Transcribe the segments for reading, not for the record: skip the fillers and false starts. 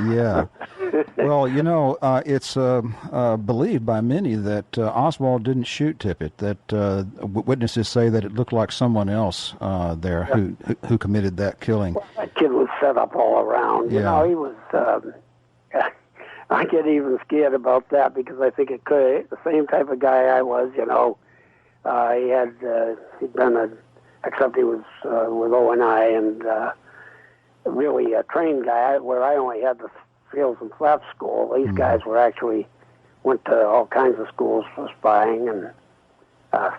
Yeah. Well, you know, it's believed by many that Oswald didn't shoot Tippit, that witnesses say that it looked like someone else there who committed that killing. Well, that kid was set up all around. You know, he was... I get even scared about that because I think it could... The same type of guy I was, you know. He'd been except he was with O&I and really a trained guy, where I only had the Fields and Flaps school. These guys were actually went to all kinds of schools for spying and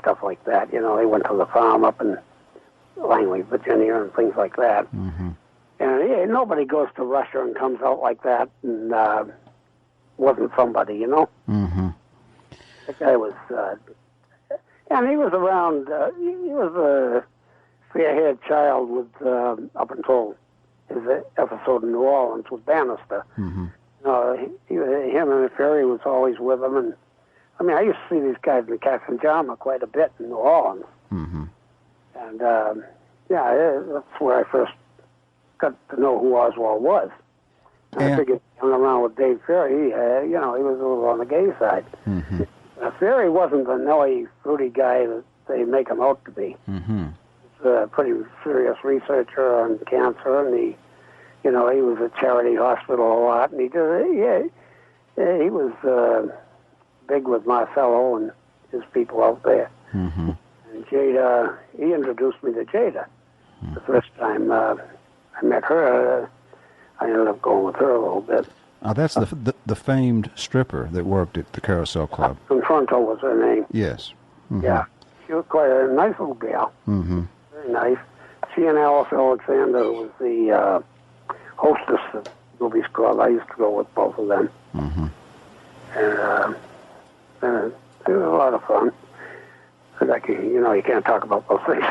stuff like that. You know, they went to the farm up in Langley, Virginia, and things like that. And nobody goes to Russia and comes out like that and wasn't somebody, you know? That guy was... and he was around... he was a fair-haired child with up until his episode in New Orleans with Bannister. Him and Ferrie was always with him, and I mean, I used to see these guys in Cats and Jama quite a bit in New Orleans. And that's where I first got to know who Oswald was. And I figured hung around with Dave Ferrie, you know, he was a little on the gay side. Ferrie wasn't the Nelly fruity guy that they make him out to be. He's a pretty serious researcher on cancer, and he was at Charity Hospital a lot, and he was big with Marcello and his people out there. And Jada, he introduced me to Jada. The first time I met her, I ended up going with her a little bit. That's the famed stripper that worked at the Carousel Club. Confronto was her name. Yes. Yeah. She was quite a nice little gal. Very nice. She and Alice Alexander, who was the hostess of Ruby's Club. I used to go with both of them. And it was a lot of fun. Like, you know, you can't talk about those things.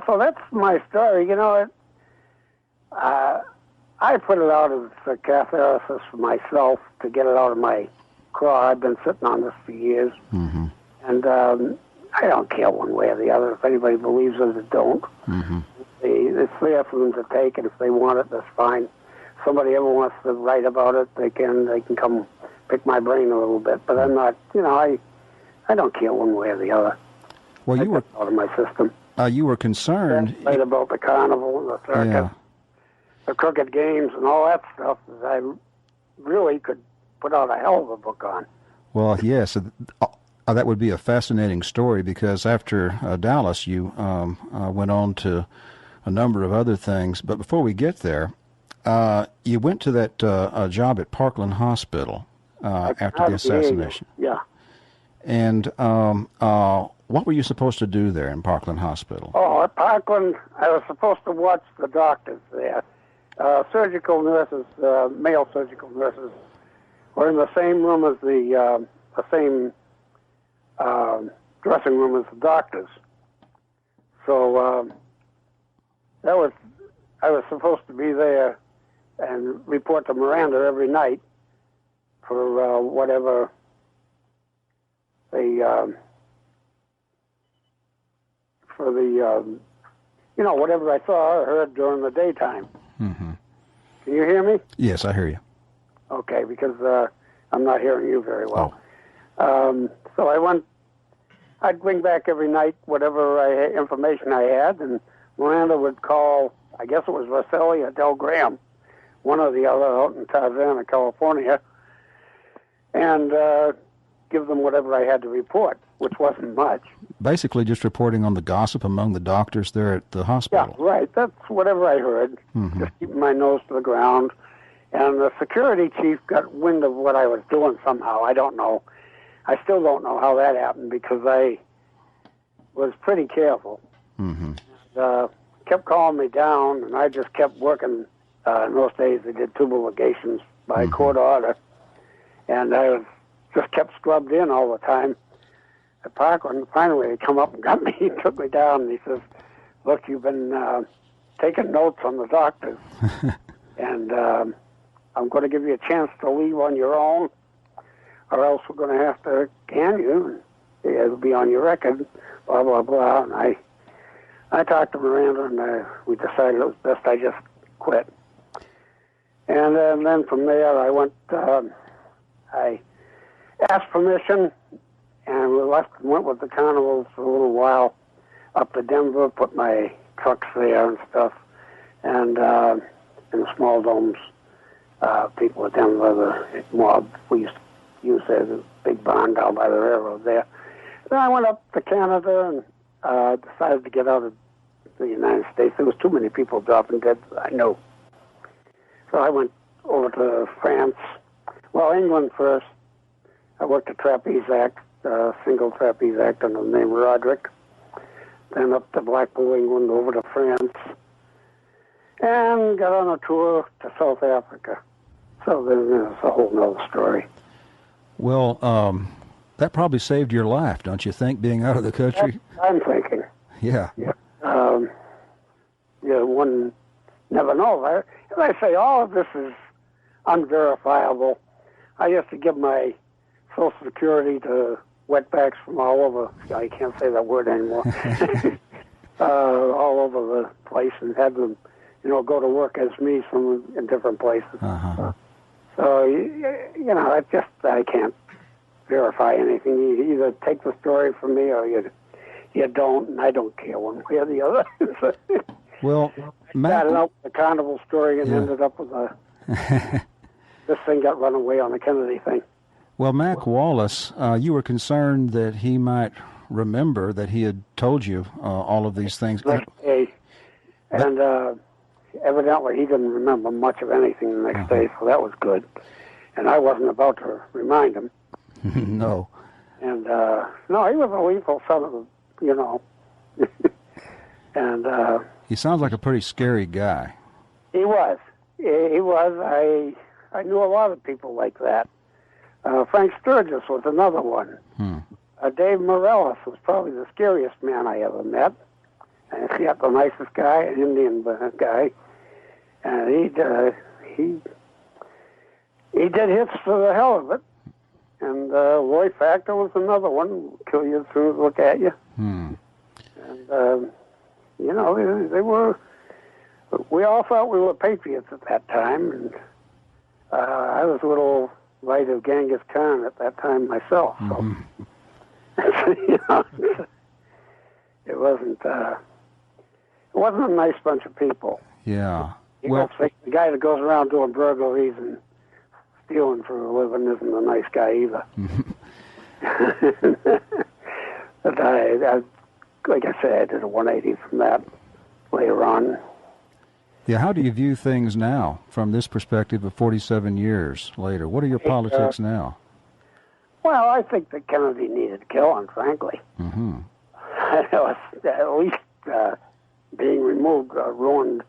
So that's my story. You know, I put it out as a catharsis for myself to get it out of my craw. I've been sitting on this for years. And I don't care one way or the other. If anybody believes it or don't. It's there for them to take, and if they want it, that's fine. If somebody ever wants to write about it, they can come pick my brain a little bit. But I'm not, you know, I don't care one way or the other. Well, you were out of my system. You were concerned. Right about the carnival and the circus, the crooked games, and all that stuff that I really could put out a hell of a book on. Well, yes, that would be a fascinating story, because after Dallas, you went on to a number of other things. But before we get there, you went to that job at Parkland Hospital after the assassination. Yeah. And what were you supposed to do there in Parkland Hospital? Oh, at Parkland, I was supposed to watch the doctors there. Surgical nurses, male surgical nurses, were in the same room as the same dressing room as the doctors. So I was supposed to be there and report to Miranda every night for whatever whatever I saw or heard during the daytime. Can you hear me? Yes, I hear you. Okay, because I'm not hearing you very well. So I'd bring back every night whatever information I had, and Miranda would call, I guess it was Rosselli or Del Graham, one or the other, out in Tarzana, California, and give them whatever I had to report, which wasn't much. Basically just reporting on the gossip among the doctors there at the hospital. Yeah, right. That's whatever I heard, just keeping my nose to the ground. And the security chief got wind of what I was doing somehow. I don't know. I still don't know how that happened, because I was pretty careful. Kept calling me down, and I just kept working. In those days, they did tubal ligations by court order, and I just kept scrubbed in all the time at Parkland. Finally, he come up and got me. He took me down, and he says, "Look, you've been taking notes on the doctors, and I'm going to give you a chance to leave on your own, or else we're going to have to can you. It'll be on your record, blah, blah, blah." And I talked to Miranda, and we decided it was best I just quit. And then from there, I went. I asked permission, and went with the carnivals for a little while up to Denver. Put my trucks there and stuff, and in the small domes. People at Denver, the mob, we used to use the big barn down by the railroad there. Then I went up to Canada and decided to get out of the United States. There was too many people dropping dead, I know. So I went over to France. Well, England first. I worked a trapeze act, single trapeze act under the name Roderick. Then up to Blackpool, England, over to France. And got on a tour to South Africa. So there's a whole nother story. Well, that probably saved your life, don't you think, being out of the country? I'm thinking. Yeah. One never knows. As I say, all of this is unverifiable. I used to give my Social Security to wetbacks from all over. I can't say that word anymore. All over the place, and had them, go to work as me in different places. Uh-huh. So, I can't verify anything. You either take the story from me or you don't, and I don't care one way or the other. Well, Mack... started out with the carnival story and ended up with this thing got run away on the Kennedy thing. Well, Mack Wallace, you were concerned that he might remember that he had told you all of these things. And evidently he didn't remember much of anything the next day, so that was good. And I wasn't about to remind him. No. And, no, he was a lethal son of a, and... he sounds like a pretty scary guy. He was. He was. I knew a lot of people like that. Frank Sturgis was another one. Dave Morales was probably the scariest man I ever met. And he got the nicest guy, an Indian guy. And he did hits for the hell of it. And Roy Factor was another one. Kill you as soon as look at you. And, they were... We all thought we were patriots at that time. And I was a little light of Genghis Khan at that time myself. So, it wasn't a nice bunch of people. Yeah. The guy that goes around doing burglaries and stealing for a living isn't a nice guy either. But I, like I said, I did a 180 from that later on. Yeah, how do you view things now from this perspective of 47 years later? What are your politics now? Well, I think that Kennedy needed killing, frankly. At least being removed ruined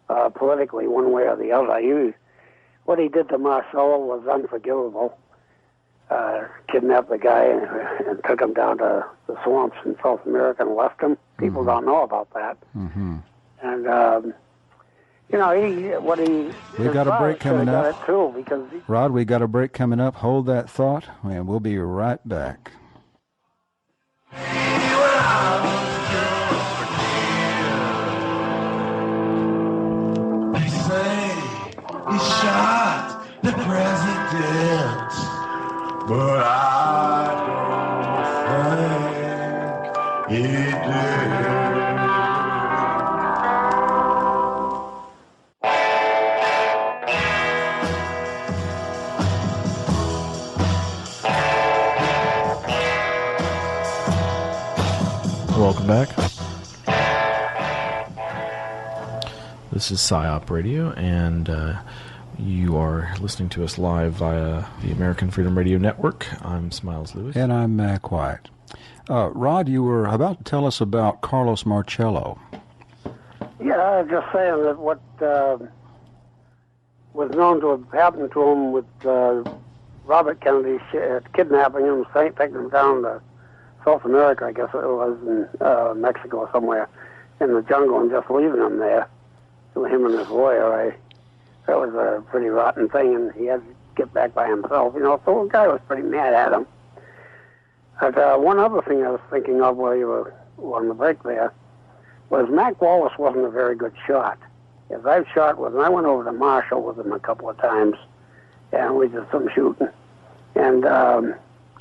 politically one way or the other. What he did to Marcello was unforgivable. Kidnapped the guy and took him down to the swamps in South America and left him. People don't know about that. And... we got a break coming up. Too, because Rod, we got a break coming up. Hold that thought, and we'll be right back. They say he shot the president, but I don't think he did. Welcome back. This is PsiOp Radio, and you are listening to us live via the American Freedom Radio Network. I'm Smiles Lewis. And I'm Mack White. Rod, you were about to tell us about Carlos Marcello. Yeah, I was just saying that what was known to have happened to him with Robert Kennedy kidnapping him, taking him down to South America, I guess it was, in Mexico or somewhere, in the jungle, and just leaving him there, him and his lawyer. That was a pretty rotten thing, and he had to get back by himself, so the guy was pretty mad at him. But one other thing I was thinking of while you were on the break there was Mack Wallace wasn't a very good shot. is I've shot with him. I went over to Marshall with him a couple of times, and we did some shooting. And,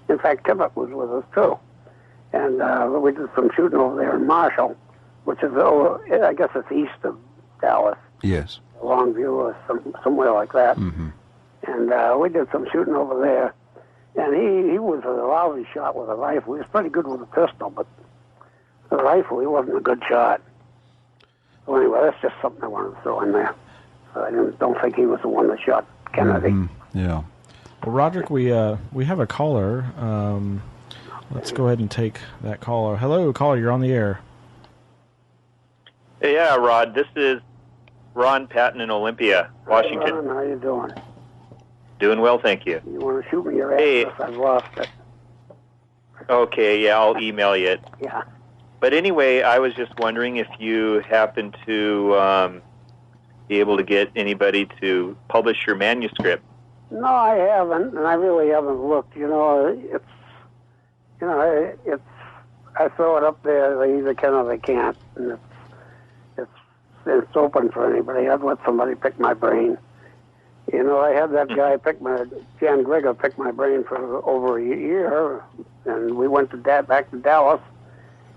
in fact, Tibbet was with us, too. And we did some shooting over there in Marshall, which is, I guess it's east of Dallas. Yes. Longview or somewhere like that. Mm-hmm. And we did some shooting over there. And he was a lousy shot with a rifle. He was pretty good with a pistol, but the rifle, he wasn't a good shot. So anyway, that's just something I wanted to throw in there. So I don't think he was the one that shot Kennedy. Mm-hmm. Yeah. Well, Roderick, we have a caller. Let's go ahead and take that caller. Hello, caller, you're on the air. Yeah, Rod, this is Ron Patton in Olympia, Washington. Hey, Ron, how you doing? Doing well, thank you. You want to shoot me your address? I've lost it. Okay, yeah, I'll email you it. Yeah. But anyway, I was just wondering if you happen to be able to get anybody to publish your manuscript. No, I haven't, and I really haven't looked. I throw it up there. They either can or they can't, and it's open for anybody. I'd let somebody pick my brain. I had that guy Jan Grigger pick my brain for over a year, and we went back to Dallas,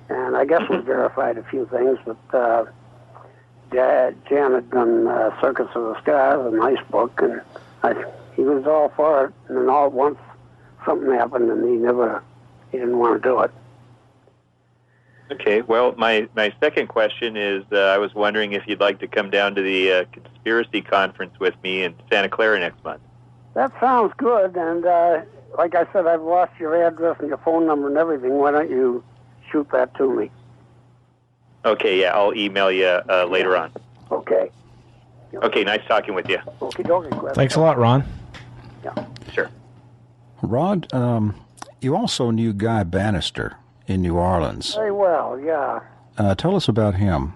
and I guess we verified a few things, but Jan had done Circus of the Scars, a nice book, and he was all for it, and then all at once something happened, and he didn't want to do it. Okay, well, my second question is I was wondering if you'd like to come down to the conspiracy conference with me in Santa Clara next month. That sounds good, and like I said, I've lost your address and your phone number and everything. Why don't you shoot that to me? Okay, yeah, I'll email you later on. Okay. Okay, nice talking with you. Okie dokie. Thanks a lot, Ron. Yeah. Sure. Rod, you also knew Guy Bannister in New Orleans. Very well, yeah. Tell us about him.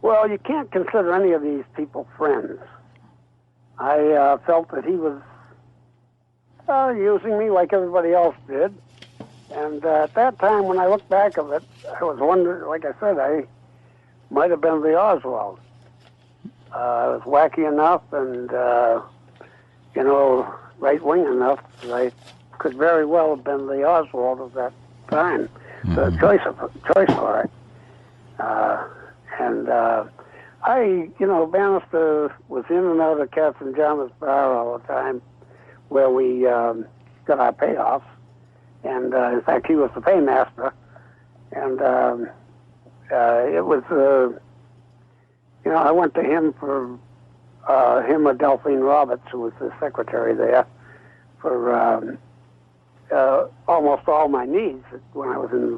Well, you can't consider any of these people friends. I felt that he was using me like everybody else did. And at that time, when I look back of it, I was wondering, like I said, I might have been the Oswald. I was wacky enough and, right-wing enough that I could very well have been the Oswald of that time. The choice for it. Bannister was in and out of Captain John's bar all the time where we got our payoffs. And, in fact, he was the paymaster. And it was, I went to him for him or Delphine Roberts, who was the secretary there, for almost all my needs when I was in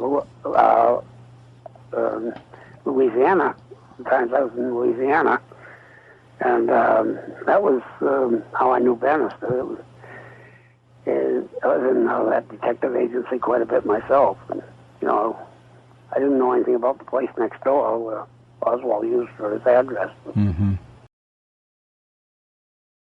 Louisiana. Sometimes I was in Louisiana. And that was how I knew Bannister. I was in that detective agency quite a bit myself. And, I didn't know anything about the place next door where Oswald used for his address. Mm-hmm.